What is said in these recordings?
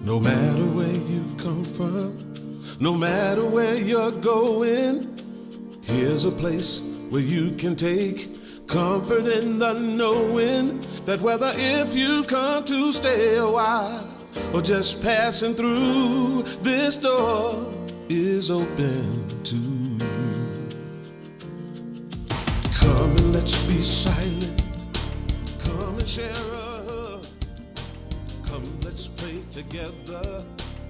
No matter where you come from, no matter where you're going, here's a place where you can take comfort in the knowing that whether if you've come to stay a while or just passing through, this door is open to you. Come and let's be silent. Come and share a hug. Come, let's pray together.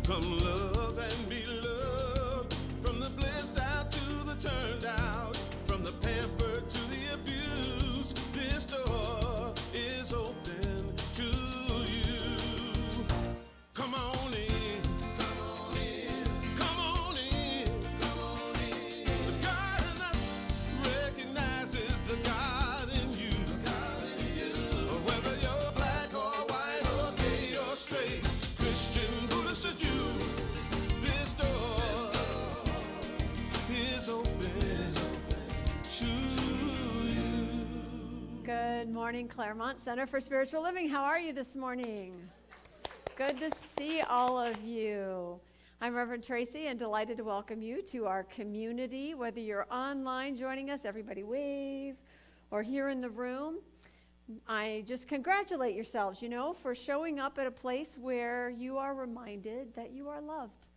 Come love and be loved. From the blissed out to the turned out, from the pampered to the abused, this door is open to you. Come on in, come on in, come on in, come on in. The God in us recognizes the God in you, the God in you. Whether you're black or white or gay or straight, Christian, Buddhist or Jew, this door is open to you. Good morning, Claremont Center for Spiritual Living. How are you this morning? Good to see all of you. I'm Reverend Tracy and delighted to welcome you to our community. Whether you're online joining us, everybody wave, or here in the room, I just congratulate yourselves, for showing up at a place where you are reminded that you are loved,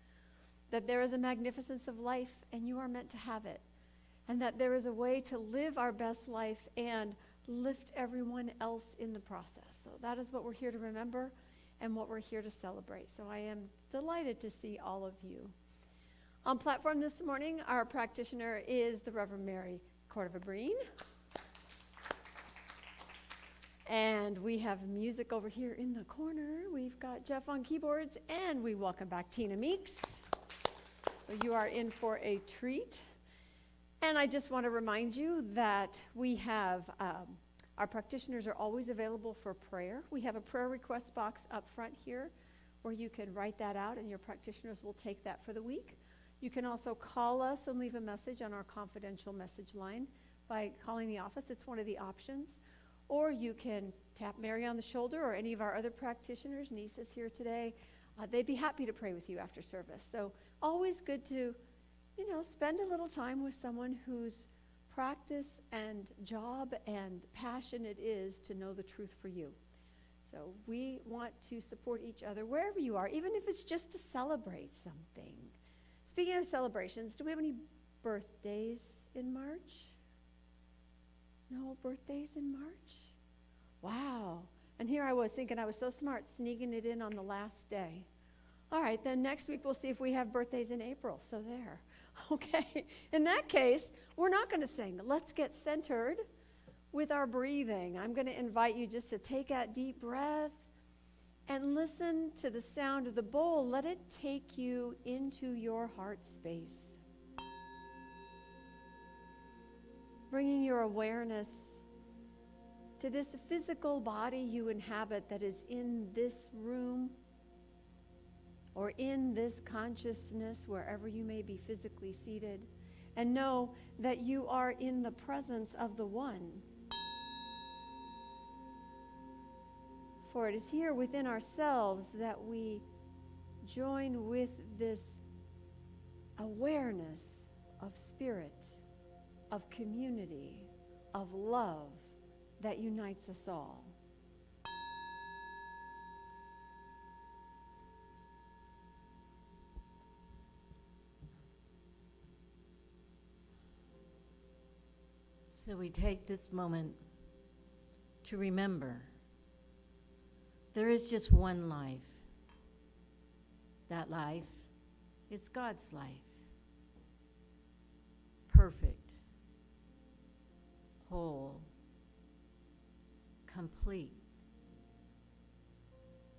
that there is a magnificence of life and you are meant to have it, and that there is a way to live our best life and lift everyone else in the process. So that is what we're here to remember and what we're here to celebrate. So I am delighted to see all of you. On platform this morning, our practitioner is the Reverend Mary Cordova-Breen. And we have music over here in the corner. We've got Jeff on keyboards, and we welcome back Tina Meeks. So you are in for a treat. And I just want to remind you that we have, our practitioners are always available for prayer. We have a prayer request box up front here where you can write that out, and your practitioners will take that for the week. You can also call us and leave a message on our confidential message line by calling the office. It's one of the options. Or you can tap Mary on the shoulder or any of our other practitioners. Niece is here today. They'd be happy to pray with you after service. So always good to, spend a little time with someone whose practice and job and passion it is to know the truth for you. So we want to support each other wherever you are, even if it's just to celebrate something. Speaking of celebrations, do we have any birthdays in March? No birthdays in March? Wow. And here I was thinking I was so smart, sneaking it in on the last day. All right, then next week we'll see if we have birthdays in April. So there. Okay. In that case, we're not going to sing. Let's get centered with our breathing. I'm going to invite you just to take a deep breath and listen to the sound of the bowl. Let it take you into your heart space. Bringing your awareness to this physical body you inhabit that is in this room or in this consciousness, wherever you may be physically seated, and know that you are in the presence of the One. For it is here within ourselves that we join with this awareness of spirit, of community, of love that unites us all. So we take this moment to remember there is just one life. That life is God's life. Perfect, whole, complete,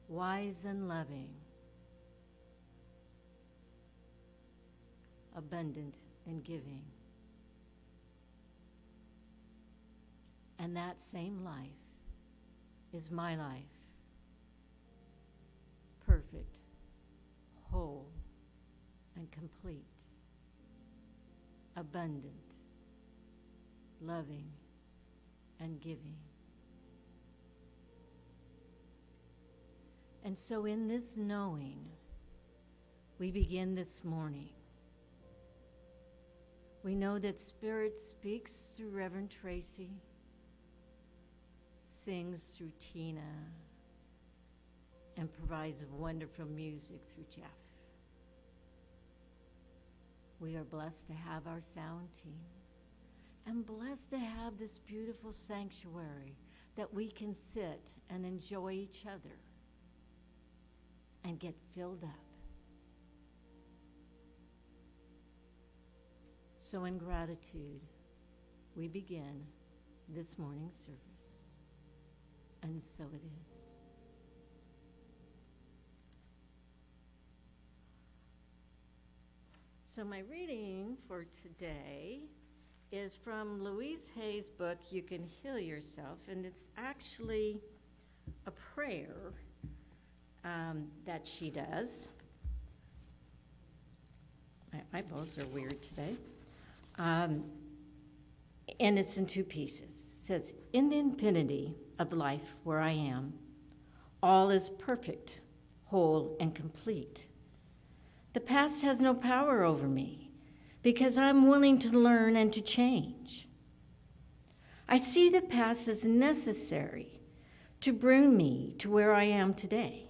wise and loving, abundant and giving. And that same life is my life. Perfect, whole, and complete, abundant, loving, and giving. And so in this knowing, we begin this morning. We know that Spirit speaks through Reverend Tracy, sings through Tina, and provides wonderful music through Jeff. We are blessed to have our sound team and blessed to have this beautiful sanctuary that we can sit and enjoy each other and get filled up. So in gratitude, we begin this morning's service. And so it is. So my reading for today is from Louise Hay's book, You Can Heal Yourself, and it's actually a prayer that she does. My eyeballs are weird today. And it's in two pieces. It says, in the infinity of life where I am, all is perfect, whole, and complete. The past has no power over me because I'm willing to learn and to change. I see the past as necessary to bring me to where I am today.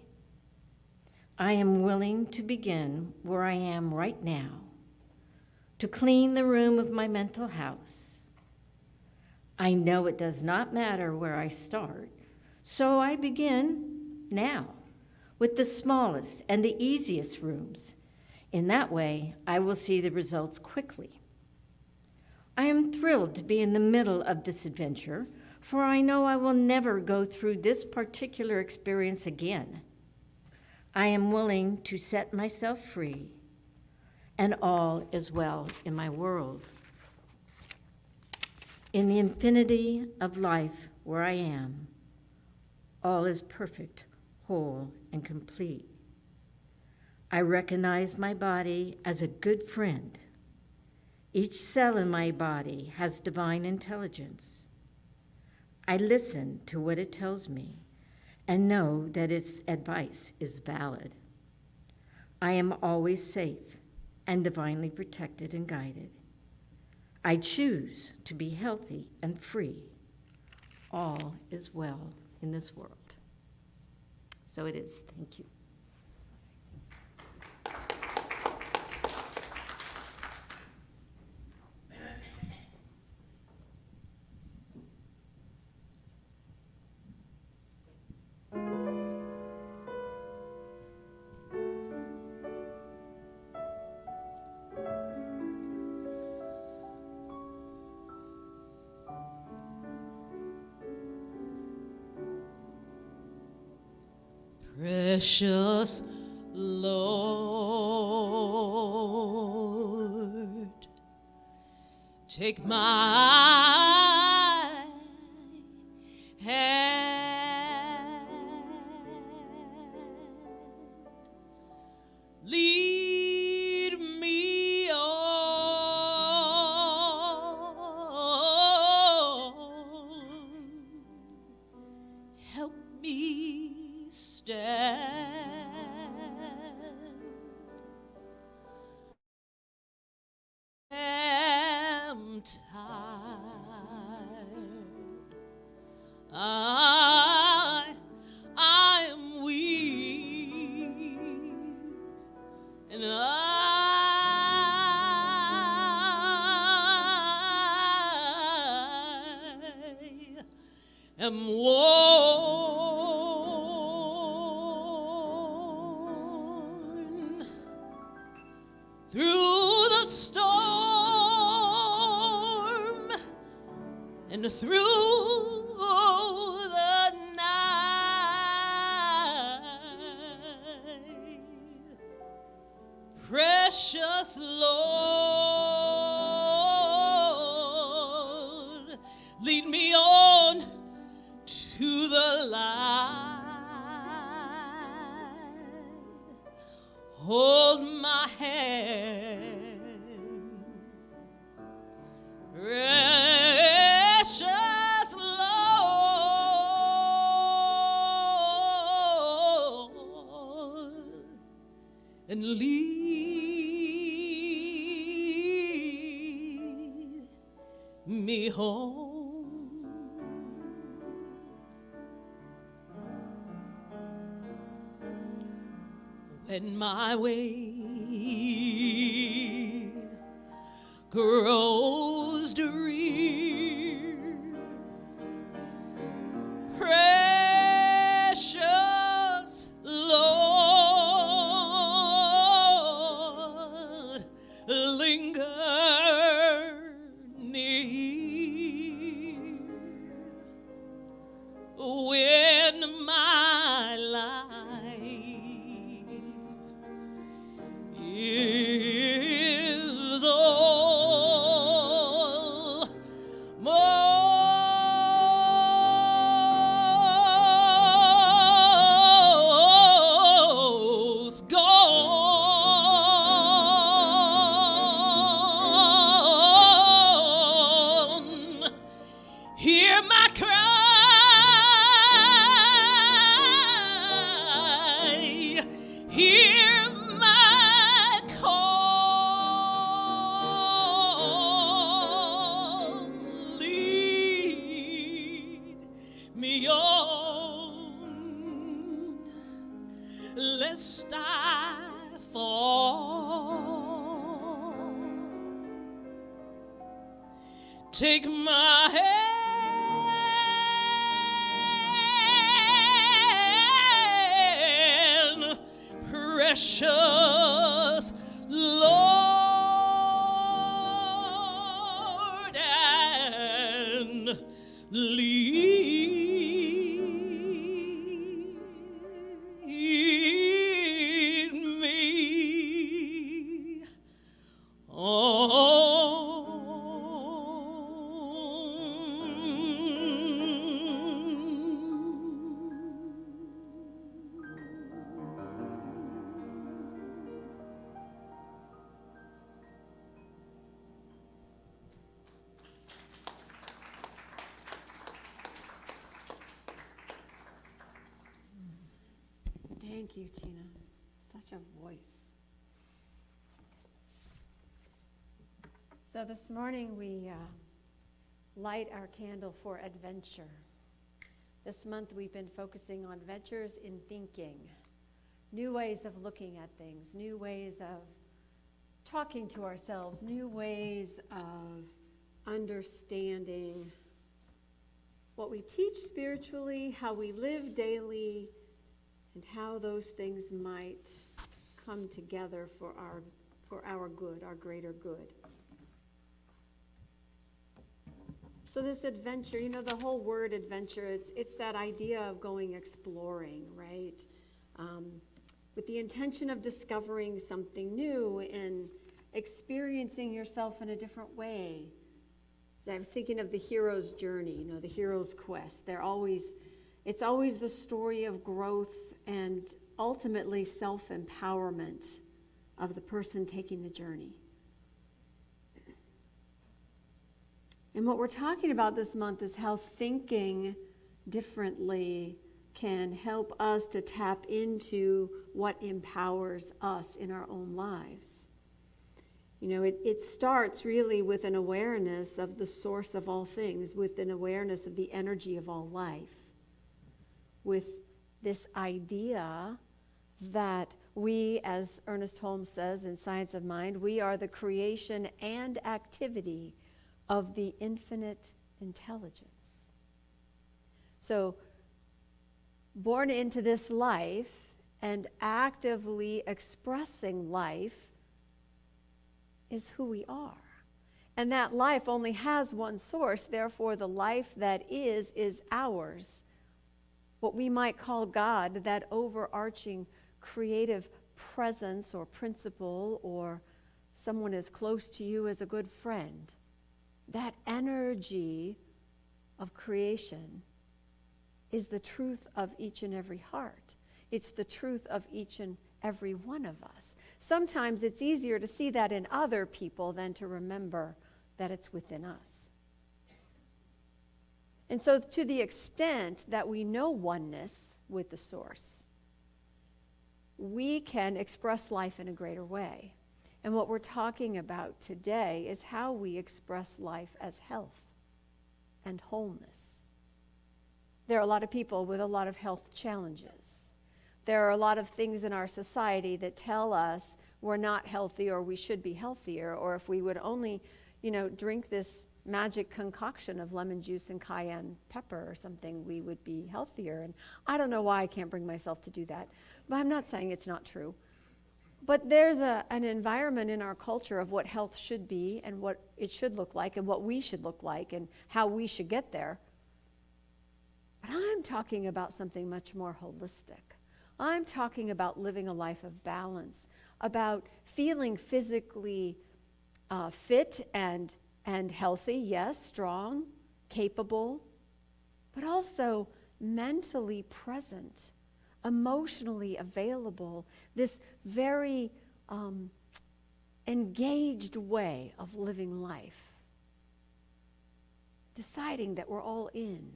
I am willing to begin where I am right now, to clean the room of my mental house. I know it does not matter where I start, so I begin now with the smallest and the easiest rooms. In that way, I will see the results quickly. I am thrilled to be in the middle of this adventure, for I know I will never go through this particular experience again. I am willing to set myself free, and all is well in my world. In the infinity of life where I am, all is perfect, whole, and complete. I recognize my body as a good friend. Each cell in my body has divine intelligence. I listen to what it tells me and know that its advice is valid. I am always safe and divinely protected and guided. I choose to be healthy and free. All is well in this world. So it is. Thank you. Precious Lord, take my hand, lead me on, help me stand. I'm tired. I'm weak, and I am worn through the storm and through the night. Precious Lord, lead me on to the light. Hold my hand. Precious Lord, and lead me home. When my way grows drear, precious Lord, linger near. When my life is almost gone, hear my cry. Hear my call, lead me on, lest I fall. Take my hand, precious Lord, and lead me on. Thank you, Tina. Such a voice. So this morning we light our candle for adventure. This month we've been focusing on ventures in thinking, new ways of looking at things, new ways of talking to ourselves, new ways of understanding what we teach spiritually, how we live daily, and how those things might come together for our good, our greater good. So this adventure, the whole word adventure, it's that idea of going exploring, right? With the intention of discovering something new and experiencing yourself in a different way. I was thinking of the hero's journey, the hero's quest. It's always the story of growth and ultimately self-empowerment of the person taking the journey. And what we're talking about this month is how thinking differently can help us to tap into what empowers us in our own lives. It starts really with an awareness of the source of all things, with an awareness of the energy of all life, with this idea that we, as Ernest Holmes says in Science of Mind, we are the creation and activity of the infinite intelligence. So, born into this life and actively expressing life is who we are. And that life only has one source, therefore the life that is ours. What we might call God, that overarching creative presence or principle, or someone as close to you as a good friend. That energy of creation is the truth of each and every heart. It's the truth of each and every one of us. Sometimes it's easier to see that in other people than to remember that it's within us. And so to the extent that we know oneness with the source, we can express life in a greater way. And what we're talking about today is how we express life as health and wholeness. There are a lot of people with a lot of health challenges. There are a lot of things in our society that tell us we're not healthy or we should be healthier, or if we would only, drink this magic concoction of lemon juice and cayenne pepper or something, we would be healthier. And I don't know why I can't bring myself to do that, but I'm not saying it's not true. But there's an environment in our culture of what health should be and what it should look like and what we should look like and how we should get there. But I'm talking about something much more holistic. I'm talking about living a life of balance, about feeling physically fit and healthy, yes, strong, capable, but also mentally present, emotionally available, this very engaged way of living life. Deciding that we're all in.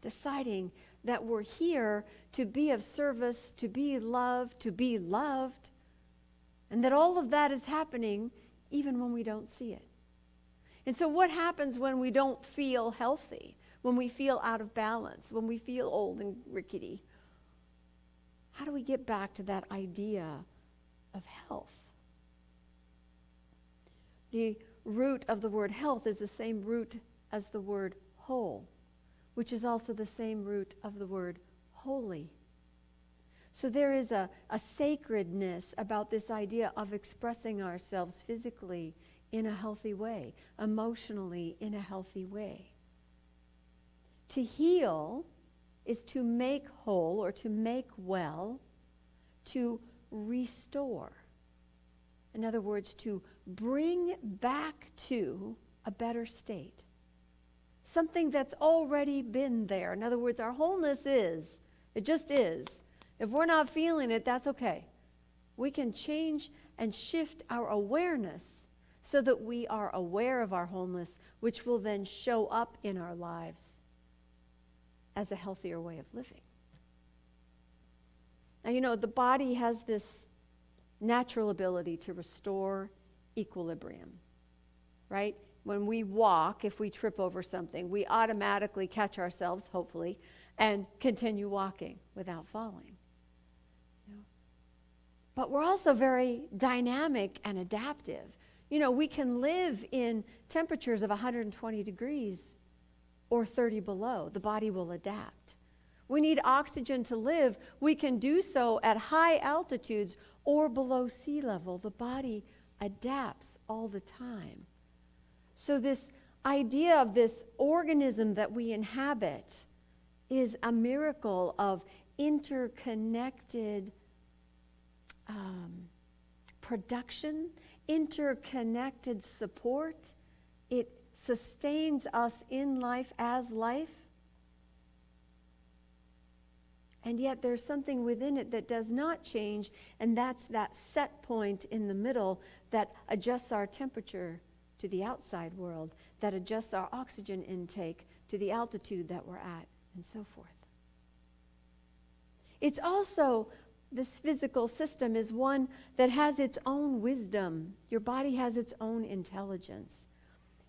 Deciding that we're here to be of service, to be loved, and that all of that is happening even when we don't see it. And so what happens when we don't feel healthy, when we feel out of balance, when we feel old and rickety? How do we get back to that idea of health? The root of the word health is the same root as the word whole, which is also the same root of the word holy. So there is a sacredness about this idea of expressing ourselves physically in a healthy way, emotionally in a healthy way. To heal is to make whole or to make well, to restore. In other words, to bring back to a better state. Something that's already been there. In other words, our wholeness it just is. If we're not feeling it, that's okay. We can change and shift our awareness so that we are aware of our wholeness, which will then show up in our lives as a healthier way of living. Now, the body has this natural ability to restore equilibrium, right? When we walk, if we trip over something, we automatically catch ourselves, hopefully, and continue walking without falling. But we're also very dynamic and adaptive. We can live in temperatures of 120 degrees or 30 below. The body will adapt. We need oxygen to live. We can do so at high altitudes or below sea level. The body adapts all the time. So this idea of this organism that we inhabit is a miracle of interconnected production, interconnected support. It sustains us in life as life. And yet there's something within it that does not change, and that's that set point in the middle that adjusts our temperature to the outside world, that adjusts our oxygen intake to the altitude that we're at, and so forth. It's also, this physical system is one that has its own wisdom. Your body has its own intelligence.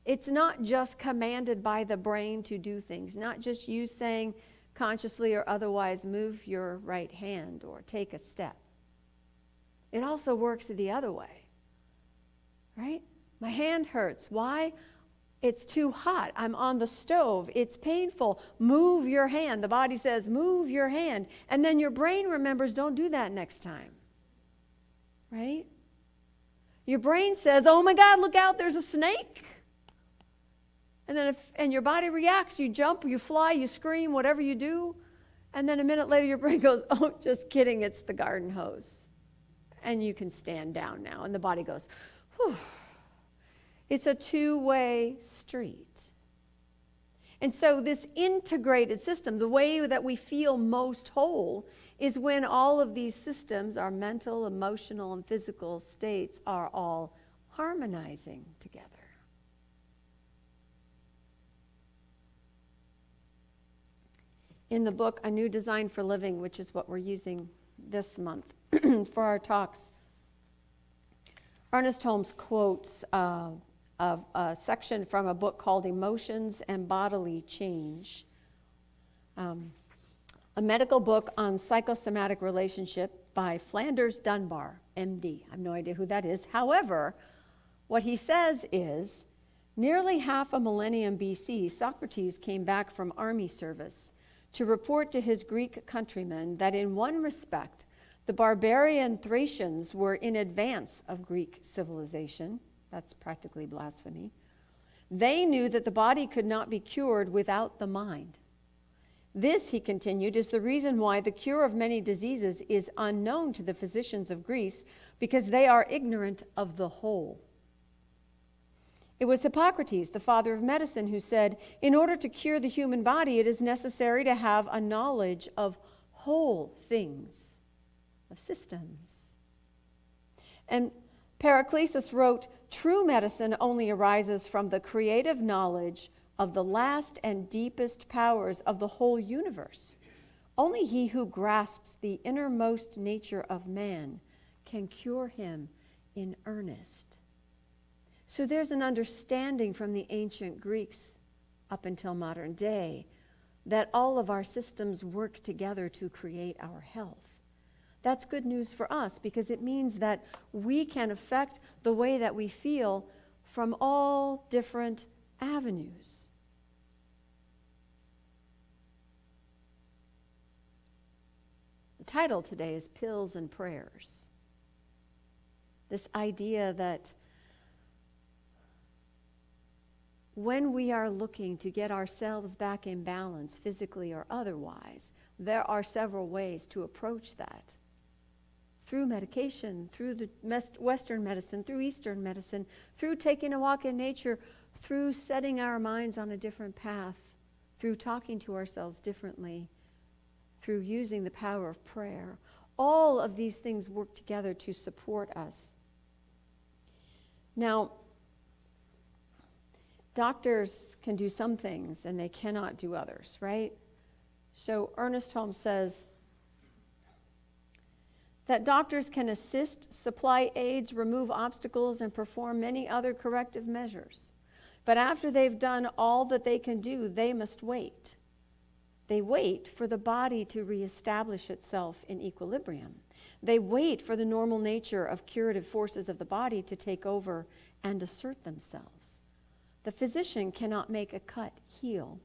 It's not just commanded by the brain to do things, not just you saying consciously or otherwise, move your right hand or take a step. It also works the other way, right? My hand hurts. Why? It's too hot. I'm on the stove. It's painful. Move your hand. The body says, move your hand. And then your brain remembers, don't do that next time. Right? Your brain says, oh my God, look out, there's a snake. And then and your body reacts. You jump, you fly, you scream, whatever you do. And then a minute later, your brain goes, oh, just kidding, it's the garden hose. And you can stand down now. And the body goes, whew. It's a two-way street. And so this integrated system, the way that we feel most whole, is when all of these systems, our mental, emotional, and physical states, are all harmonizing together. In the book, A New Design for Living, which is what we're using this month for our talks, Ernest Holmes quotes a section from a book called Emotions and Bodily Change, a medical book on psychosomatic relationship by Flanders Dunbar, MD. I have no idea who that is. However, what he says is, nearly half a millennium BC, Socrates came back from army service to report to his Greek countrymen that in one respect, the barbarian Thracians were in advance of Greek civilization. That's practically blasphemy. They knew that the body could not be cured without the mind. This, he continued, is the reason why the cure of many diseases is unknown to the physicians of Greece, because they are ignorant of the whole. It was Hippocrates, the father of medicine, who said, in order to cure the human body, it is necessary to have a knowledge of whole things, of systems. And Paracelsus wrote, true medicine only arises from the creative knowledge of the last and deepest powers of the whole universe. Only he who grasps the innermost nature of man can cure him in earnest. So there's an understanding from the ancient Greeks up until modern day that all of our systems work together to create our health. That's good news for us because it means that we can affect the way that we feel from all different avenues. The title today is Pills and Prayers. This idea that when we are looking to get ourselves back in balance, physically or otherwise, there are several ways to approach that. Through medication, through the Western medicine, through Eastern medicine, through taking a walk in nature, through setting our minds on a different path, through talking to ourselves differently, through using the power of prayer. All of these things work together to support us. Now, doctors can do some things and they cannot do others, right? So Ernest Holmes says, that doctors can assist, supply aids, remove obstacles, and perform many other corrective measures. But after they've done all that they can do, they must wait. They wait for the body to reestablish itself in equilibrium. They wait for the normal nature of curative forces of the body to take over and assert themselves. The physician cannot make a cut heal,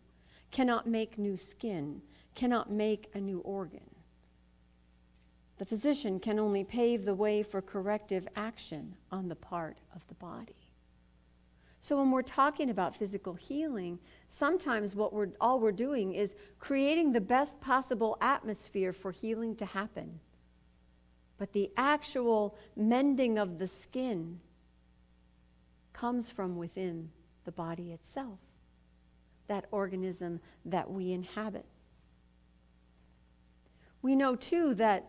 cannot make new skin, cannot make a new organ. The physician can only pave the way for corrective action on the part of the body. So when we're talking about physical healing, sometimes all we're doing is creating the best possible atmosphere for healing to happen. But the actual mending of the skin comes from within the body itself, that organism that we inhabit. We know too that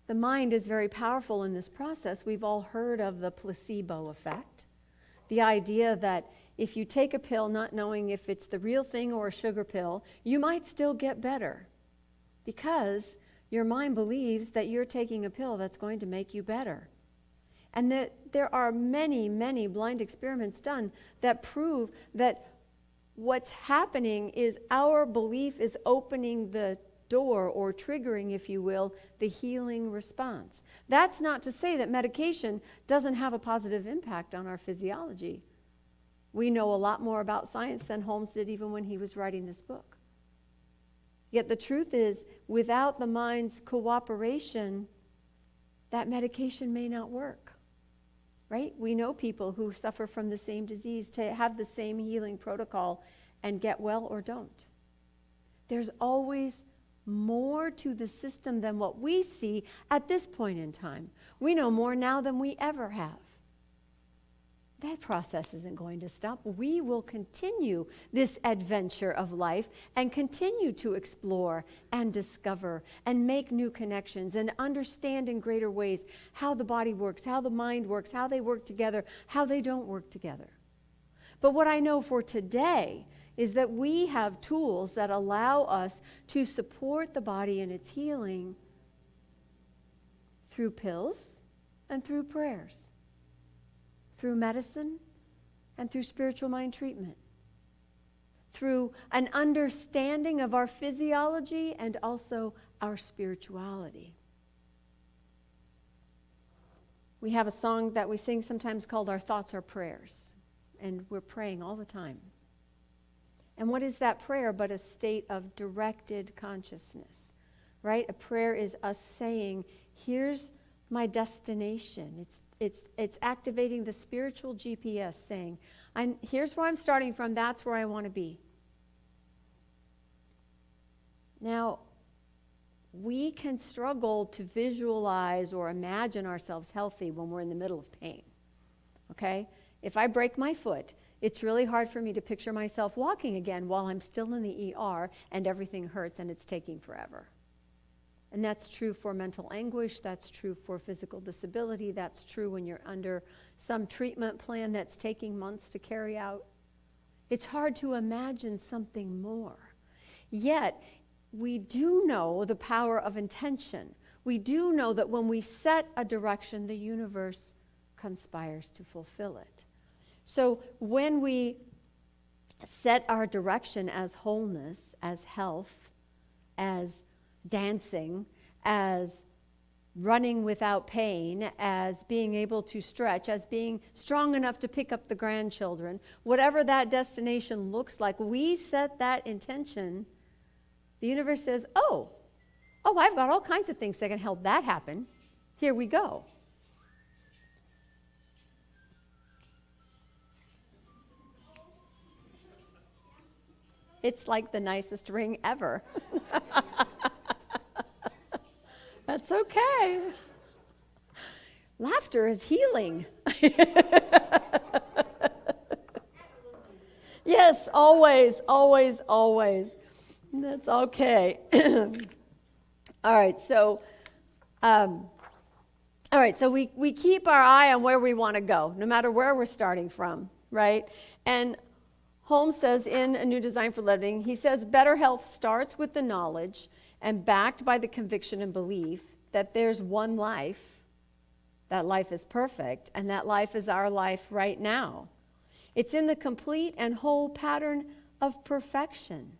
the mind is very powerful in this process. We've all heard of the placebo effect. The idea that if you take a pill not knowing if it's the real thing or a sugar pill, you might still get better because your mind believes that you're taking a pill that's going to make you better. And that there are many, many blind experiments done that prove that what's happening is our belief is opening the door or triggering, if you will, the healing response. That's not to say that medication doesn't have a positive impact on our physiology. We know a lot more about science than Holmes did even when he was writing this book. Yet the truth is, without the mind's cooperation, that medication may not work. Right? We know people who suffer from the same disease to have the same healing protocol and get well or don't. There's always more to the system than what we see at this point in time. We know more now than we ever have. That process isn't going to stop. We will continue this adventure of life and continue to explore and discover and make new connections and understand in greater ways how the body works, how the mind works, how they work together, how they don't work together. But what I know for today is that we have tools that allow us to support the body in its healing through pills and through prayers, through medicine and through spiritual mind treatment, through an understanding of our physiology and also our spirituality. We have a song that we sing sometimes called Our Thoughts Are Prayers, and we're praying all the time. And what is that prayer but a state of directed consciousness, right? A prayer is us saying, here's my destination. It's activating the spiritual GPS saying, here's where I'm starting from, that's where I want to be. Now, we can struggle to visualize or imagine ourselves healthy when we're in the middle of pain, okay? If I break my foot, it's really hard for me to picture myself walking again while I'm still in the ER and everything hurts and it's taking forever. And that's true for mental anguish, that's true for physical disability, that's true when you're under some treatment plan that's taking months to carry out. It's hard to imagine something more. Yet, we do know the power of intention. We do know that when we set a direction, the universe conspires to fulfill it. So when we set our direction as wholeness, as health, as dancing, as running without pain, as being able to stretch, as being strong enough to pick up the grandchildren, whatever that destination looks like, we set that intention, the universe says, oh, I've got all kinds of things that can help that happen. Here we go. It's like the nicest ring ever. That's okay. Laughter is healing. Yes, always, always, always. That's okay. All right, so we keep our eye on where we want to go, no matter where we're starting from, right? And Holmes says in A New Design for Living, he says, better health starts with the knowledge and backed by the conviction and belief that there's one life. That life is perfect, and that life is our life right now. It's in the complete and whole pattern of perfection.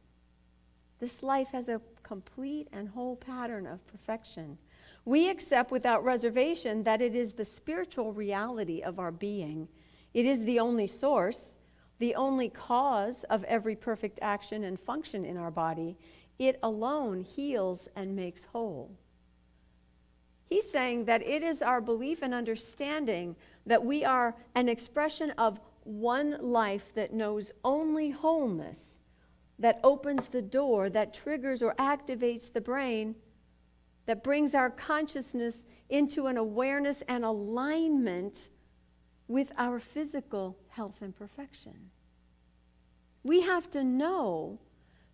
This life has a complete and whole pattern of perfection. We accept without reservation that it is the spiritual reality of our being. It is the only source, the only cause of every perfect action and function in our body. It alone heals and makes whole. He's saying that it is our belief and understanding that we are an expression of one life that knows only wholeness, that opens the door, that triggers or activates the brain, that brings our consciousness into an awareness and alignment with our physical health and perfection. We have to know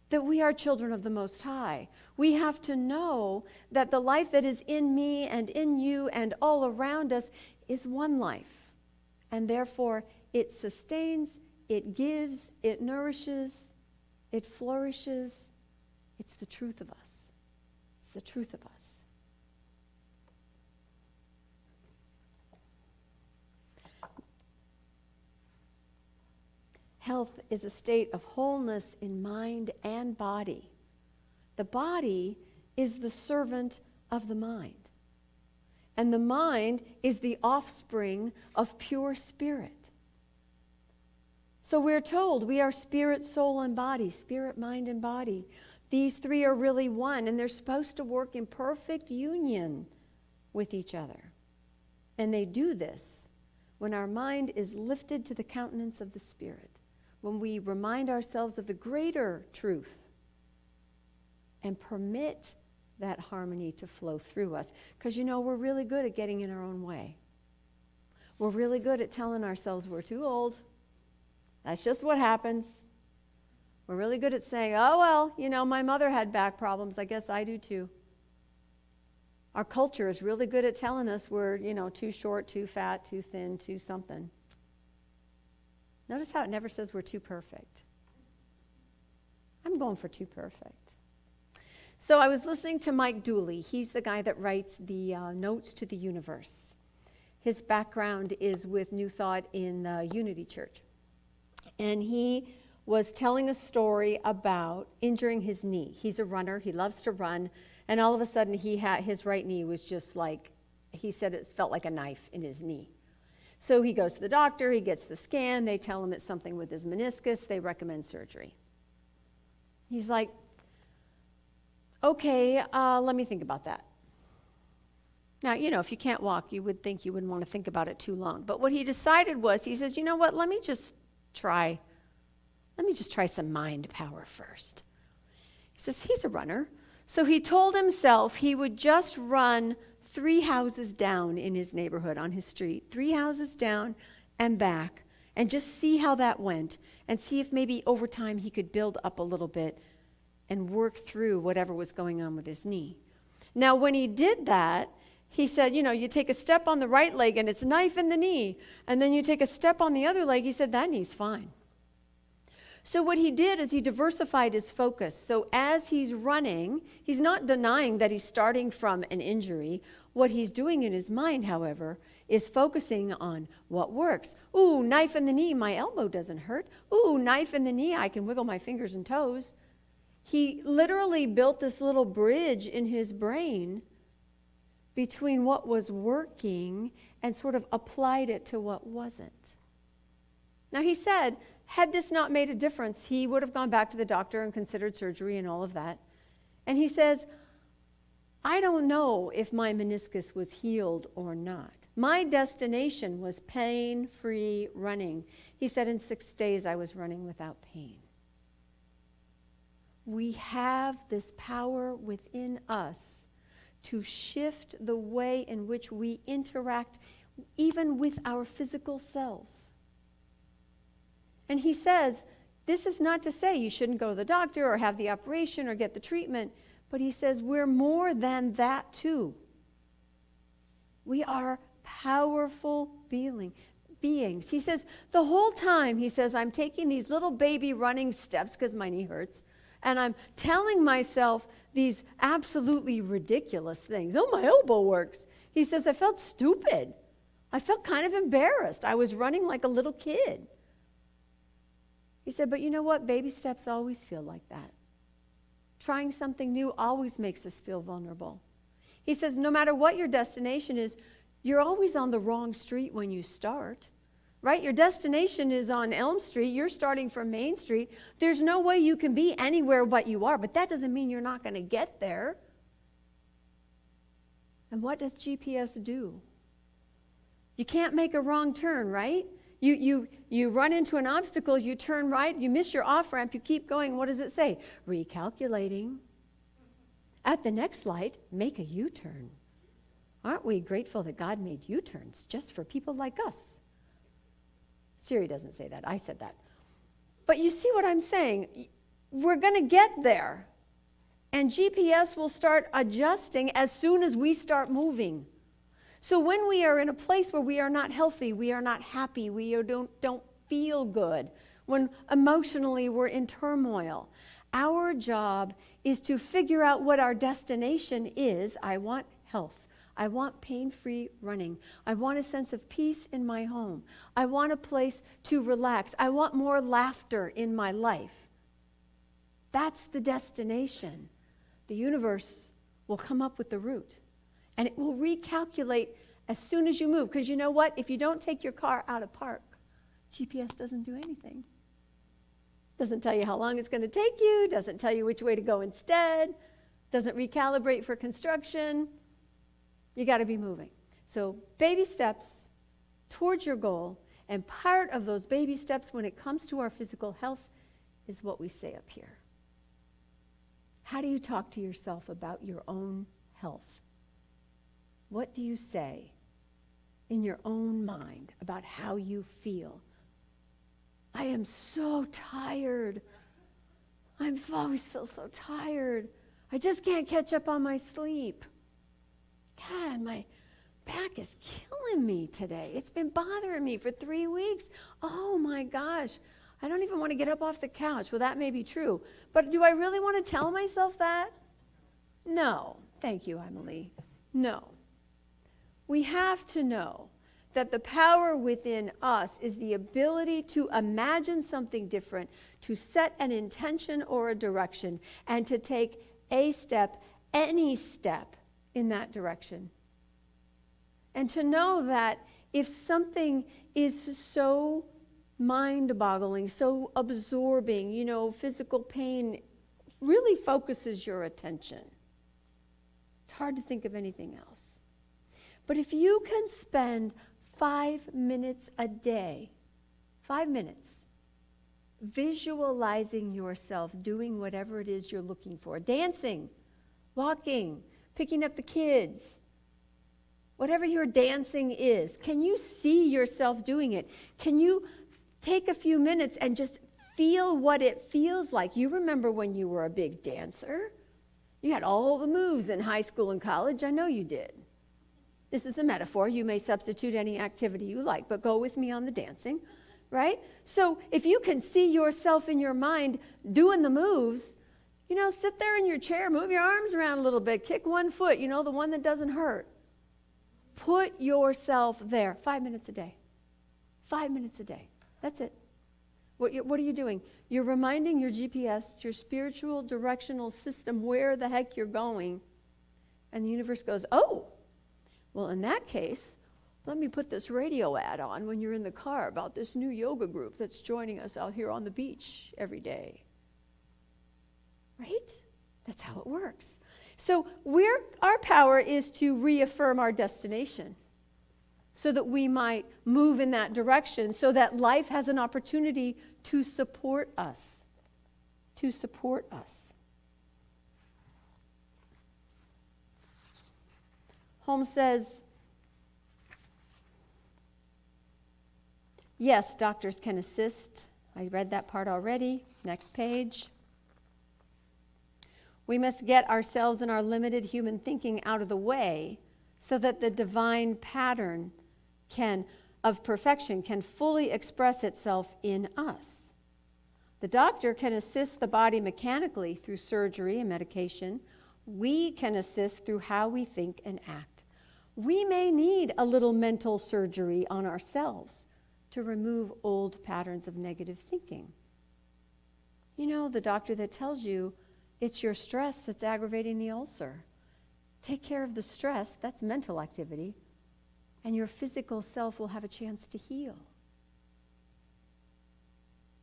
that we are children of the Most High. We have to know that the life that is in me and in you and all around us is one life. And therefore, it sustains, it gives, it nourishes, it flourishes. It's the truth of us. It's the truth of us. Health is a state of wholeness in mind and body. The body is the servant of the mind. And the mind is the offspring of pure spirit. So we're told we are spirit, soul, and body, spirit, mind, and body. These three are really one, and they're supposed to work in perfect union with each other. And they do this when our mind is lifted to the countenance of the Spirit, when we remind ourselves of the greater truth and permit that harmony to flow through us. Because, we're really good at getting in our own way. We're really good at telling ourselves we're too old. That's just what happens. We're really good at saying, oh, well, my mother had back problems. I guess I do too. Our culture is really good at telling us we're, too short, too fat, too thin, too something. Notice how it never says we're too perfect. I'm going for too perfect. So I was listening to Mike Dooley. He's the guy that writes the Notes to the Universe. His background is with New Thought in the Unity Church. And he was telling a story about injuring his knee. He's a runner. He loves to run. And all of a sudden, his right knee was just like, he said it felt like a knife in his knee. So he goes to the doctor. He gets the scan. They tell him it's something with his meniscus. They recommend surgery. He's like, okay, let me think about that. Now, if you can't walk, you would think you wouldn't want to think about it too long. But what he decided was, he says, you know what, let me just try some mind power first. He says he's a runner. So he told himself he would just run 3 houses down in his neighborhood on his street, 3 houses down and back, and just see how that went, and see if maybe over time he could build up a little bit and work through whatever was going on with his knee. Now, when he did that, he said, you take a step on the right leg and it's a knife in the knee, and then you take a step on the other leg, he said, that knee's fine. So what he did is he diversified his focus. So as he's running, he's not denying that he's starting from an injury. What he's doing in his mind, however, is focusing on what works. Ooh, knife in the knee, my elbow doesn't hurt. Ooh, knife in the knee, I can wiggle my fingers and toes. He literally built this little bridge in his brain between what was working and sort of applied it to what wasn't. Now, he said, had this not made a difference, he would have gone back to the doctor and considered surgery and all of that. And he says, I don't know if my meniscus was healed or not. My destination was pain-free running. He said, in 6 days I was running without pain. We have this power within us to shift the way in which we interact even with our physical selves. And he says, this is not to say you shouldn't go to the doctor or have the operation or get the treatment, but he says we're more than that too. We are powerful beings. He says, the whole time, he says, I'm taking these little baby running steps because my knee hurts, And I'm telling myself these absolutely ridiculous things. Oh, my elbow works. He says, I felt stupid. I felt kind of embarrassed. I was running like a little kid. He said, but you know what? Baby steps always feel like that. Trying something new always makes us feel vulnerable. He says, no matter what your destination is, you're always on the wrong street when you start, right? Your destination is on Elm Street. You're starting from Main Street. There's no way you can be anywhere but you are, but that doesn't mean you're not going to get there. And what does GPS do? You can't make a wrong turn, right? You run into an obstacle, you turn right, you miss your off-ramp, you keep going. What does it say? Recalculating. At the next light, make a U-turn. Aren't we grateful that God made U-turns just for people like us? Siri doesn't say that. I said that. But you see what I'm saying? We're going to get there. And GPS will start adjusting as soon as we start moving. So when we are in a place where we are not healthy, we are not happy, we don't feel good, when emotionally we're in turmoil, our job is to figure out what our destination is. I want health. I want pain-free running. I want a sense of peace in my home. I want a place to relax. I want more laughter in my life. That's the destination. The universe will come up with the route. And it will recalculate as soon as you move. Because you know what? If you don't take your car out of park, GPS doesn't do anything. Doesn't tell you how long it's going to take you. Doesn't tell you which way to go instead. Doesn't recalibrate for construction. You got to be moving. So baby steps towards your goal. And part of those baby steps when it comes to our physical health is what we say up here. How do you talk to yourself about your own health? What do you say in your own mind about how you feel? I am so tired. I always feel so tired. I just can't catch up on my sleep. God, my back is killing me today. It's been bothering me for 3 weeks. Oh my gosh. I don't even want to get up off the couch. Well, that may be true. But do I really want to tell myself that? No. Thank you, Emily. No. We have to know that the power within us is the ability to imagine something different, to set an intention or a direction, and to take a step, any step in that direction. And to know that if something is so mind-boggling, so absorbing, physical pain really focuses your attention. It's hard to think of anything else. But if you can spend 5 minutes a day, 5 minutes, visualizing yourself doing whatever it is you're looking for, dancing, walking, picking up the kids, whatever your dancing is, can you see yourself doing it? Can you take a few minutes and just feel what it feels like? You remember when you were a big dancer? You had all the moves in high school and college. I know you did. This is a metaphor. You may substitute any activity you like, but go with me on the dancing, right? So if you can see yourself in your mind doing the moves, sit there in your chair, move your arms around a little bit, kick one foot, the one that doesn't hurt. Put yourself there 5 minutes a day. 5 minutes a day. That's it. What are you doing? You're reminding your GPS, your spiritual directional system, where the heck you're going. And the universe goes, oh, well, in that case, let me put this radio ad on when you're in the car about this new yoga group that's joining us out here on the beach every day. Right? That's how it works. So our power is to reaffirm our destination so that we might move in that direction, so that life has an opportunity to support us. To support us. Holmes says, yes, doctors can assist. I read that part already. Next page. We must get ourselves and our limited human thinking out of the way so that the divine pattern of perfection can fully express itself in us. The doctor can assist the body mechanically through surgery and medication. We can assist through how we think and act. We may need a little mental surgery on ourselves to remove old patterns of negative thinking. You know, the doctor that tells you it's your stress that's aggravating the ulcer. Take care of the stress, that's mental activity, and your physical self will have a chance to heal.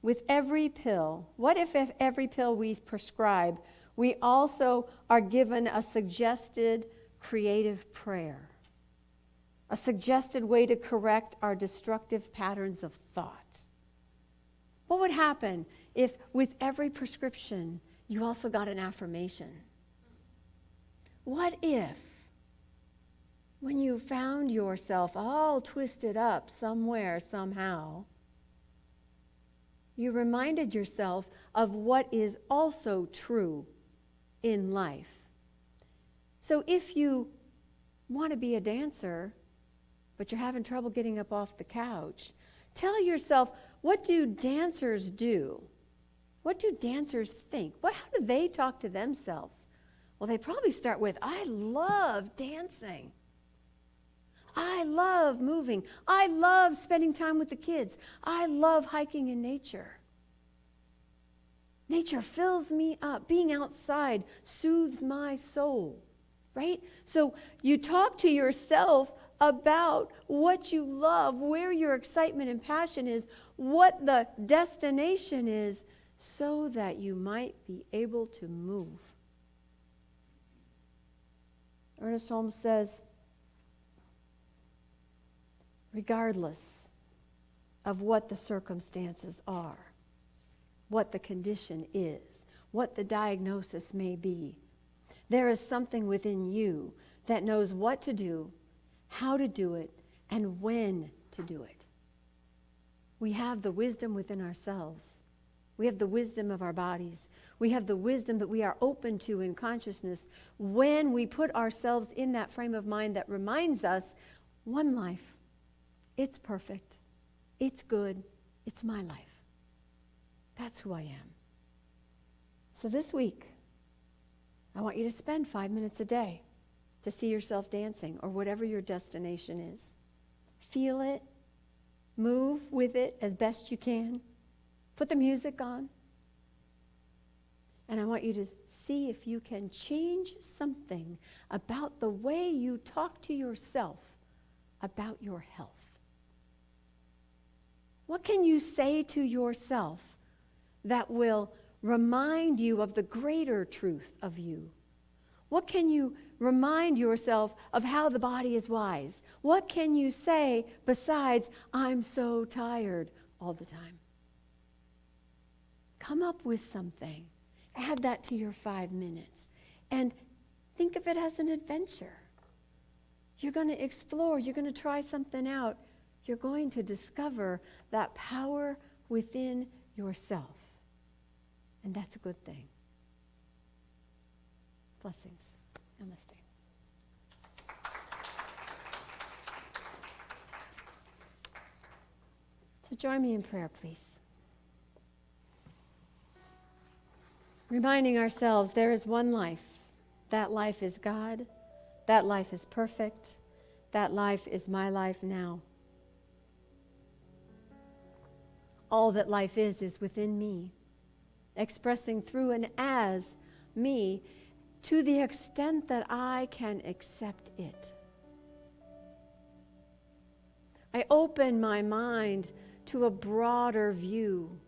With every pill, what if every pill we prescribe, we also are given a suggested creative prayer, a suggested way to correct our destructive patterns of thought? What would happen if with every prescription you also got an affirmation? What if when you found yourself all twisted up somewhere, somehow, you reminded yourself of what is also true in life? So if you want to be a dancer, but you're having trouble getting up off the couch, tell yourself, what do dancers do? What do dancers think? How do they talk to themselves? Well, they probably start with, I love dancing. I love moving. I love spending time with the kids. I love hiking in nature. Nature fills me up. Being outside soothes my soul, right? So you talk to yourself about what you love, where your excitement and passion is, what the destination is, so that you might be able to move. Ernest Holmes says, regardless of what the circumstances are, what the condition is, what the diagnosis may be, there is something within you that knows what to do, how to do it, and when to do it. We have the wisdom within ourselves. We have the wisdom of our bodies. We have the wisdom that we are open to in consciousness when we put ourselves in that frame of mind that reminds us, one life, it's perfect, it's good, it's my life. That's who I am. So this week, I want you to spend 5 minutes a day to see yourself dancing or whatever your destination is. Feel it, move with it as best you can. Put the music on. And I want you to see if you can change something about the way you talk to yourself about your health. What can you say to yourself that will remind you of the greater truth of you? What can you remind yourself of how the body is wise? What can you say besides, I'm so tired all the time? Come up with something. Add that to your 5 minutes. And think of it as an adventure. You're going to explore. You're going to try something out. You're going to discover that power within yourself. And that's a good thing. Blessings. Namaste. So join me in prayer, please. Reminding ourselves there is one life. That life is God. That life is perfect. That life is my life now. All that life is within me, expressing through and as me to the extent that I can accept it. I open my mind to a broader view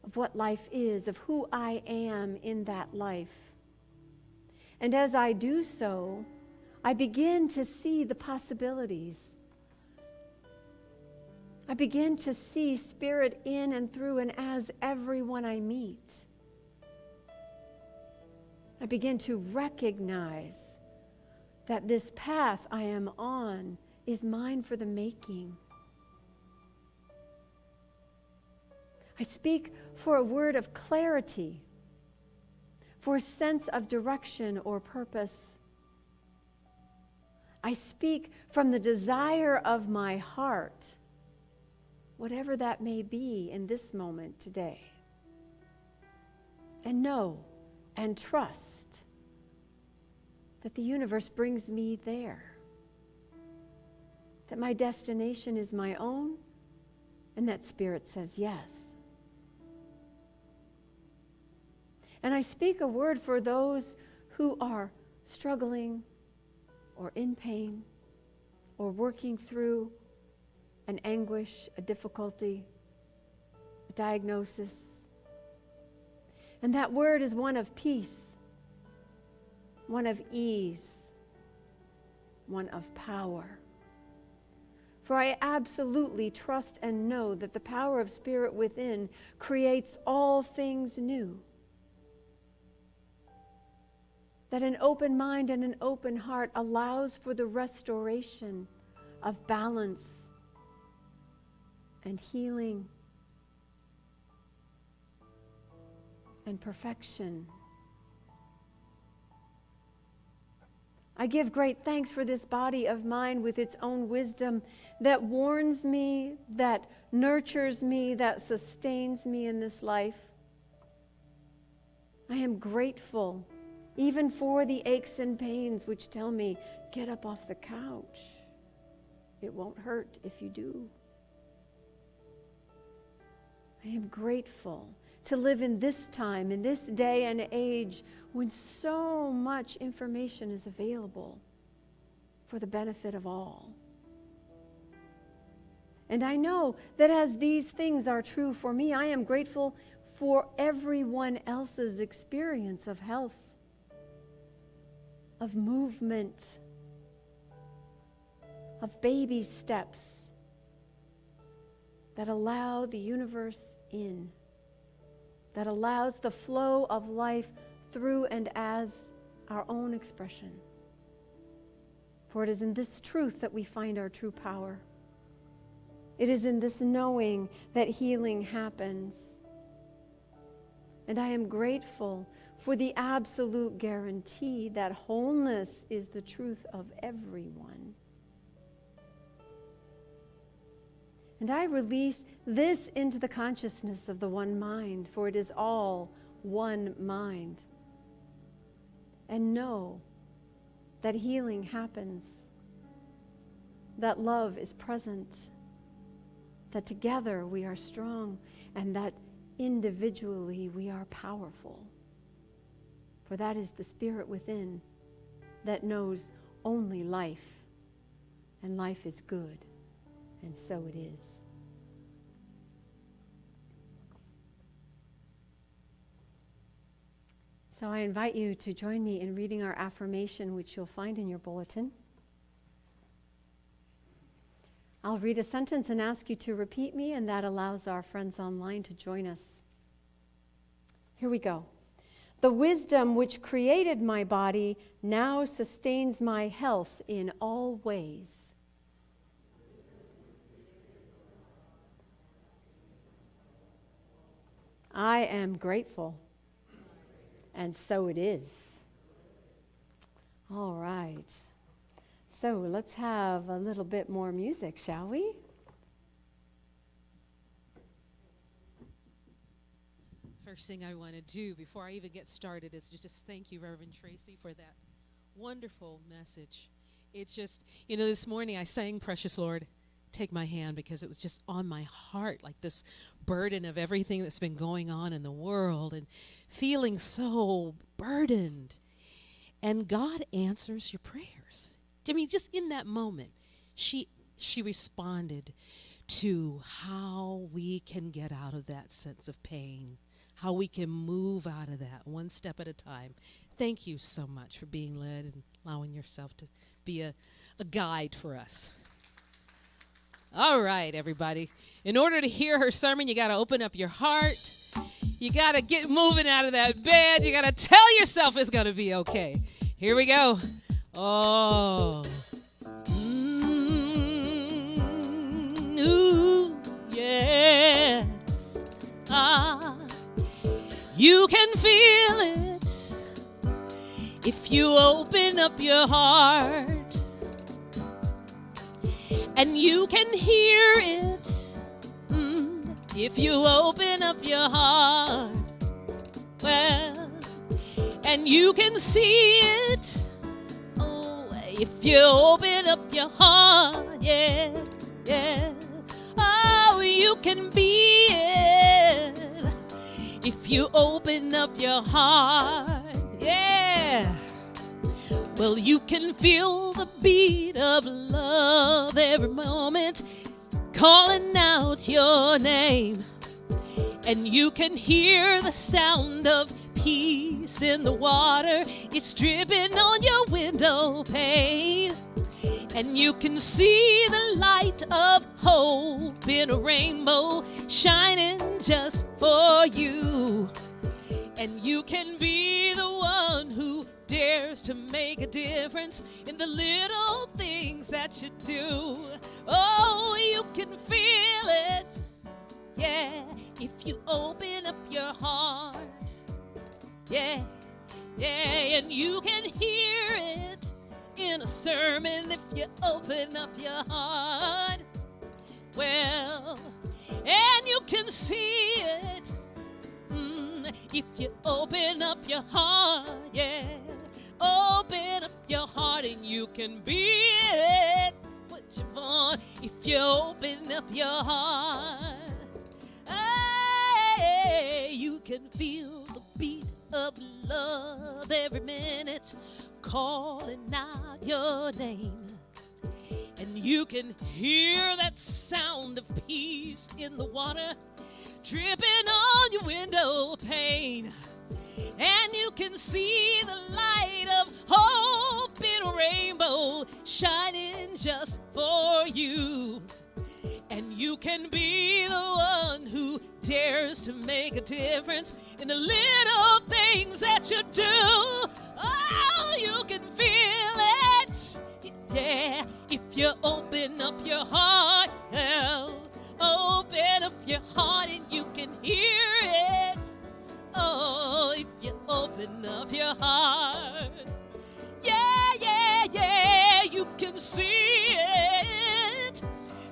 of what life is, of who I am in that life. And as I do so, I begin to see the possibilities. I begin to see Spirit in and through and as everyone I meet. I begin to recognize that this path I am on is mine for the making. I speak for a word of clarity, for a sense of direction or purpose. I speak from the desire of my heart, whatever that may be in this moment today. and know and trust that the universe brings me there, that my destination is my own, and that Spirit says yes. And I speak a word for those who are struggling or in pain or working through an anguish, a difficulty, a diagnosis. And that word is one of peace, one of ease, one of power. For I absolutely trust and know that the power of Spirit within creates all things new. That an open mind and an open heart allows for the restoration of balance and healing and perfection. I give great thanks for this body of mine with its own wisdom that warns me, that nurtures me, that sustains me in this life. I am grateful even for the aches and pains which tell me, get up off the couch. It won't hurt if you do. I am grateful to live in this time, in this day and age, when so much information is available for the benefit of all. And I know that as these things are true for me, I am grateful for everyone else's experience of health, of movement, of baby steps that allow the universe in, that allows the flow of life through and as our own expression. For it is in this truth that we find our true power. It is in this knowing that healing happens. And I am grateful for the absolute guarantee that wholeness is the truth of everyone. And I release this into the consciousness of the one mind, for it is all one mind. And know that healing happens, that love is present, that together we are strong, and that individually we are powerful. For that is the Spirit within that knows only life, and life is good, and so it is. So I invite you to join me in reading our affirmation, which you'll find in your bulletin. I'll read a sentence and ask you to repeat me, and that allows our friends online to join us. Here we go. The wisdom which created my body now sustains my health in all ways. I am grateful, and so it is. All right. So let's have a little bit more music, shall we? First thing I want to do before I even get started is just thank you, Reverend Tracy, for that wonderful message. It's just, this morning I sang Precious Lord, Take My Hand, because it was just on my heart, like this burden of everything that's been going on in the world and feeling so burdened. And God answers your prayers. I mean, just in that moment, she responded to how we can get out of that sense of pain, how we can move out of that one step at a time. Thank you so much for being led and allowing yourself to be a guide for us. All right, everybody. In order to hear her sermon, you got to open up your heart. You got to get moving out of that bed. You got to tell yourself it's going to be okay. Here we go. Oh. Ooh, yes. You can feel it if you open up your heart. And you can hear it if you open up your heart. Well, and you can see it. Oh, if you open up your heart, yeah, yeah. Oh, you can be it if you open up your heart, yeah. Well, you can feel the beat of love every moment calling out your name. And you can hear the sound of peace in the water. It's dripping on your window pane. And you can see the light of hope in a rainbow shining just for you. And you can be the one who dares to make a difference in the little things that you do. Oh, you can feel it, yeah, if you open up your heart. Yeah, yeah, and you can hear it in a sermon if you open up your heart. Well, and you can see it if you open up your heart, yeah. Open up your heart and you can be it what you want if you open up your heart. Hey, you can feel the beat of love every minute calling out your name. And you can hear that sound of peace in the water dripping on your window pane. And you can see the light of hope in a rainbow shining just for you. And you can be the one who dares to make a difference in the little things that you do. Oh, you can feel it, yeah, if you open up your heart. Well, open up your heart and you can hear it. Oh, if you open up your heart. Yeah, yeah, yeah, you can see it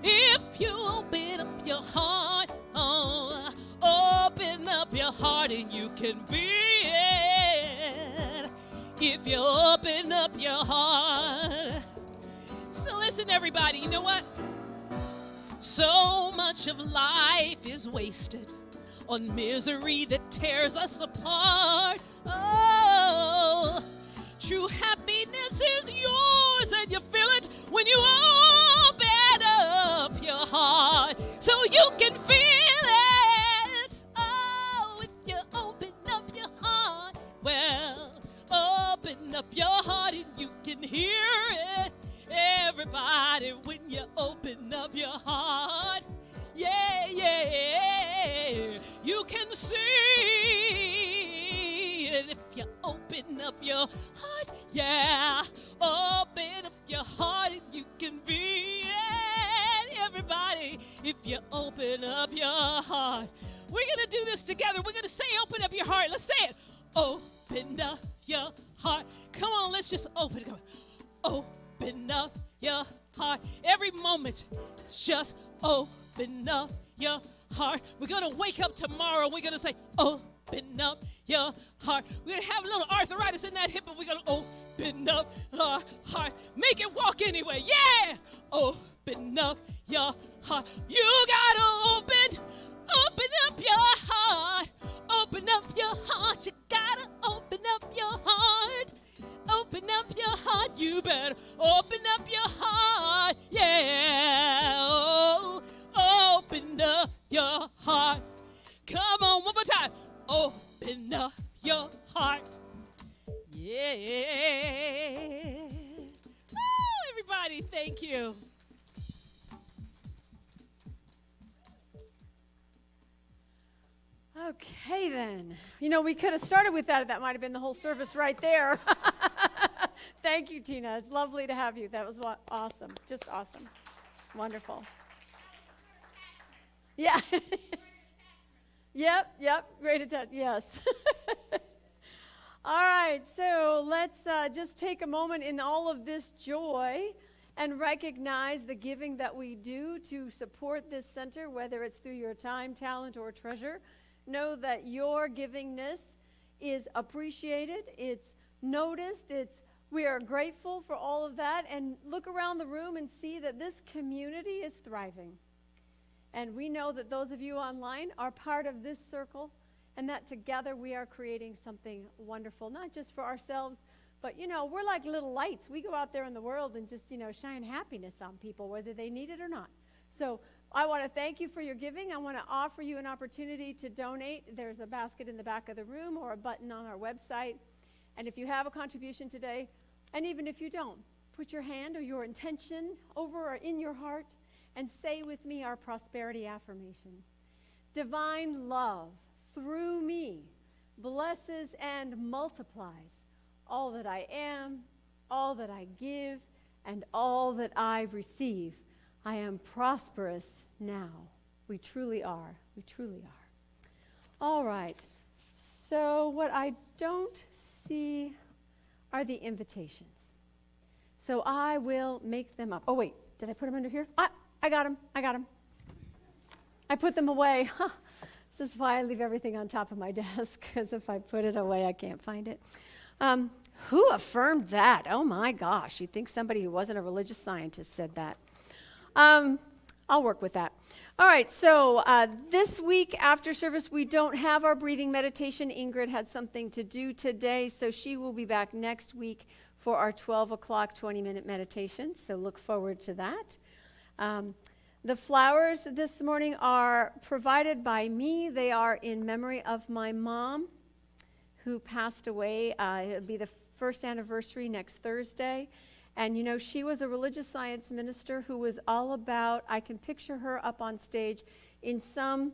if you open up your heart. Oh, open up your heart and you can be it if you open up your heart. So listen, everybody, you know what? So much of life is wasted on misery that tears us apart. Oh, true happiness is yours and you feel it when you open up your heart so you can feel it. Oh, if you open up your heart, well, open up your heart and you can hear it. Everybody, when you open up your heart, yeah, yeah, you can see it if you open up your heart, yeah. Open up your heart and you can be it. Everybody, if you open up your heart. We're going to do this together. We're going to say open up your heart. Let's say it. Open up your heart. Come on, let's just open it. Open up your heart. Every moment, just open up your heart. We're going to wake up tomorrow and we're going to say, open up your heart. We're going to have a little arthritis in that hip, but we're going to open up our heart. Make it walk anyway. Yeah. Open up your heart. You got to open up your heart. Open up your heart. You got to open up your heart. Open up your heart. You better open up your heart. Yeah. Oh, open up your heart. Come on, one more time. Open up your heart. Yeah. Woo, everybody, thank you. Okay, then. You know, we could have started with that. That might have been the whole service right there. Thank you, Tina. It's lovely to have you. That was awesome. Just awesome. Wonderful. Yeah. Yep. Great attention. Yes. All right. So let's just take a moment in all of this joy and recognize the giving that we do to support this center, whether it's through your time, talent, or treasure. Know that your givingness is appreciated, it's noticed, we are grateful for all of that, and look around the room and see that this community is thriving. And we know that those of you online are part of this circle, and that together we are creating something wonderful, not just for ourselves, but, we're like little lights. We go out there in the world and just, shine happiness on people, whether they need it or not. So I want to thank you for your giving. I want to offer you an opportunity to donate. There's a basket in the back of the room or a button on our website. And if you have a contribution today, and even if you don't, put your hand or your intention over or in your heart and say with me our prosperity affirmation. Divine love through me blesses and multiplies all that I am, all that I give, and all that I receive. I am prosperous now. We truly are. We truly are. All right. So what I don't see are the invitations. So I will make them up. Oh, wait. Did I put them under here? I got them. I put them away. This is why I leave everything on top of my desk, because if I put it away, I can't find it. Who affirmed that? Oh, my gosh. You'd think somebody who wasn't a religious scientist said that. I'll work with that. All right, so this week after service, we don't have our breathing meditation. Ingrid had something to do today, so she will be back next week for our 12 o'clock 20-minute meditation, so look forward to that. The flowers this morning are provided by me. They are in memory of my mom, who passed away. It'll be the first anniversary next Thursday. And, she was a religious science minister who was all about, I can picture her up on stage in some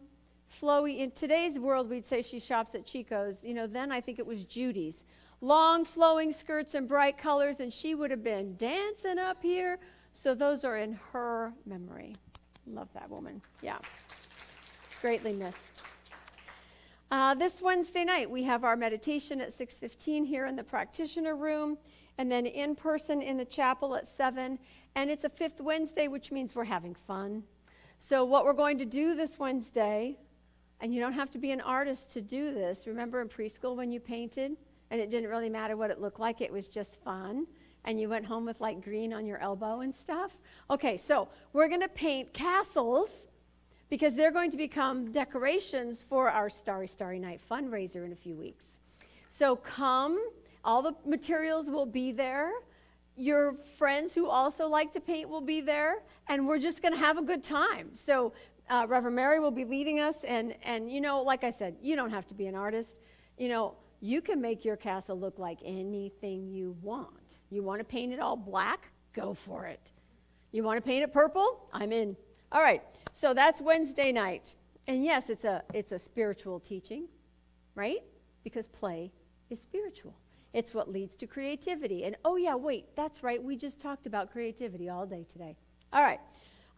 flowy, in today's world, we'd say she shops at Chico's. Then I think it was Judy's. Long flowing skirts and bright colors, and she would have been dancing up here. So those are in her memory. Love that woman. Yeah. It's greatly missed. This Wednesday night, we have our meditation at 6:15 here in the practitioner room, and then in person in the chapel at 7. And it's a fifth Wednesday, which means we're having fun. So what we're going to do this Wednesday, and you don't have to be an artist to do this. Remember in preschool when you painted, and it didn't really matter what it looked like, it was just fun, and you went home with like green on your elbow and stuff? Okay, so we're going to paint castles, because they're going to become decorations for our Starry, Starry Night fundraiser in a few weeks. So come, all the materials will be there. Your friends who also like to paint will be there, and we're just going to have a good time. So Reverend Mary will be leading us, and like I said, you don't have to be an artist. You can make your castle look like anything you want. You want to paint it all black? Go for it. You want to paint it purple? I'm in. All right, so that's Wednesday night. And yes, it's a spiritual teaching, right? Because play is spiritual. It's what leads to creativity. And oh yeah, wait, that's right. We just talked about creativity all day today. All right,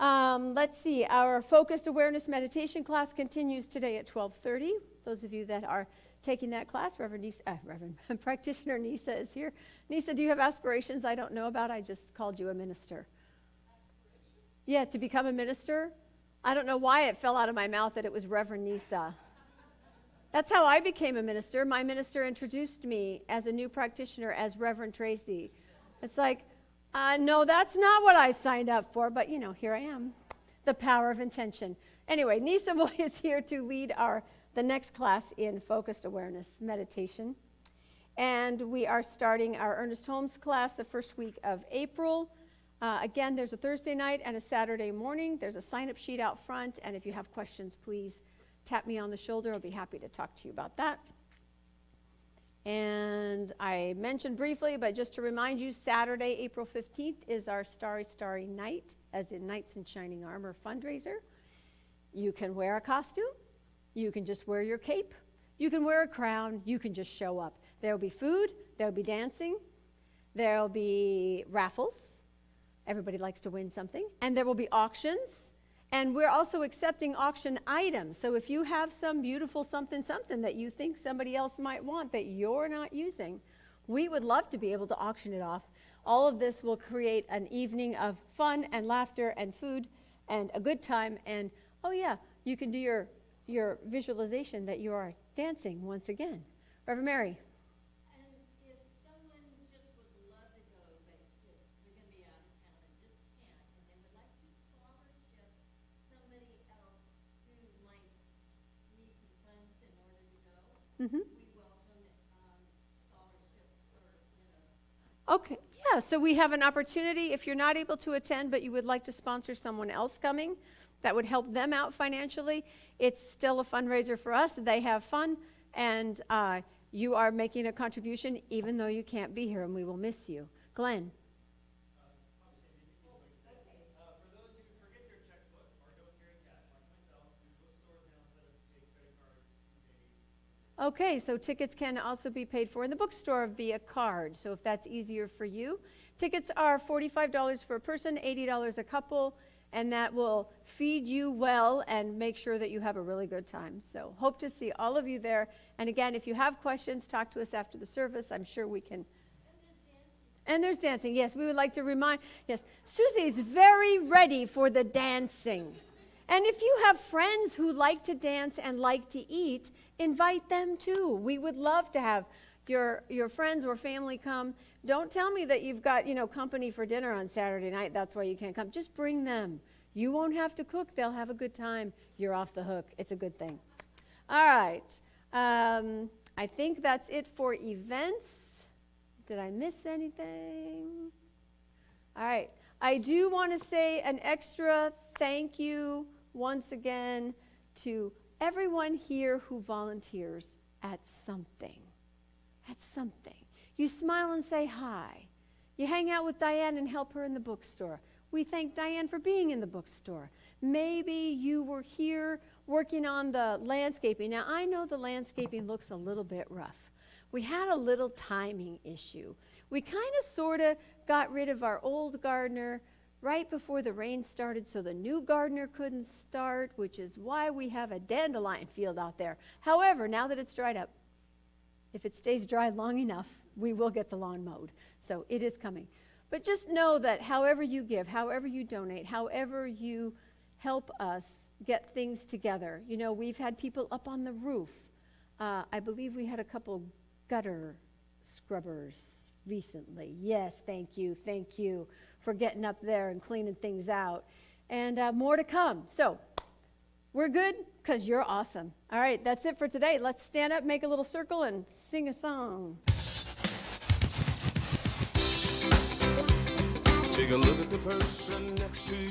let's see. Our focused awareness meditation class continues today at 12:30. Those of you that are taking that class, Reverend Practitioner Nisa is here. Nisa, do you have aspirations I don't know about? I just called you a minister. Yeah, to become a minister. I don't know why it fell out of my mouth that it was Reverend Nisa. That's how I became a minister. My minister introduced me as a new practitioner as Reverend Tracy. It's like, no, that's not what I signed up for, but here I am. The power of intention. Anyway, Nisa is here to lead the next class in focused awareness meditation. And we are starting our Ernest Holmes class the first week of April. Again, there's a Thursday night and a Saturday morning. There's a sign-up sheet out front, and if you have questions, please tap me on the shoulder. I'll be happy to talk to you about that. And I mentioned briefly, but just to remind you, Saturday, April 15th is our Starry, Starry Night, as in Knights in Shining Armor fundraiser. You can wear a costume. You can just wear your cape. You can wear a crown. You can just show up. There will be food. There will be dancing. There will be raffles. Everybody likes to win something. And there will be auctions. And we're also accepting auction items. So if you have some beautiful something that you think somebody else might want that you're not using, we would love to be able to auction it off. All of this will create an evening of fun and laughter and food and a good time. And, oh yeah, you can do your visualization that you are dancing once again, Reverend Mary. And if someone just would love to go, but just they're going to be out of town and just can't, and they would like to scholarship somebody else who might need some funds in order to go, we welcome scholarship for. Okay, yeah, so we have an opportunity, if you're not able to attend, but you would like to sponsor someone else coming, that would help them out financially. It's still a fundraiser for us. They have fun, and you are making a contribution even though you can't be here, and we will miss you. Glenn? For those who forget their checkbook or don't carry cash, like myself, the bookstores now set up to take credit cards to pay. Okay, so tickets can also be paid for in the bookstore via card. So if that's easier for you, tickets are $45 for a person, $80 a couple, and that will feed you well and make sure that you have a really good time. So hope to see all of you there. And again, if you have questions, talk to us after the service. I'm sure we can. And there's dancing. Yes, we would like to remind, yes, Susie's very ready for the dancing. And if you have friends who like to dance and like to eat, invite them too. We would love to have your friends or family come. Don't tell me that you've got, company for dinner on Saturday night. That's why you can't come. Just bring them. You won't have to cook. They'll have a good time. You're off the hook. It's a good thing. All right. I think that's it for events. Did I miss anything? All right. I do want to say an extra thank you once again to everyone here who volunteers at something. At something. You smile and say hi. You hang out with Diane and help her in the bookstore. We thank Diane for being in the bookstore. Maybe you were here working on the landscaping. Now, I know the landscaping looks a little bit rough. We had a little timing issue. We kind of sort of got rid of our old gardener right before the rain started, so the new gardener couldn't start, which is why we have a dandelion field out there. However, now that it's dried up, if it stays dry long enough, we will get the lawn mowed. So it is coming. But just know that however you give, however you donate, however you help us get things together. We've had people up on the roof. I believe we had a couple gutter scrubbers recently. Yes, thank you for getting up there and cleaning things out. And more to come. So we're good because you're awesome. All right, that's it for today. Let's stand up, make a little circle, and sing a song. Take a look at the person next to you.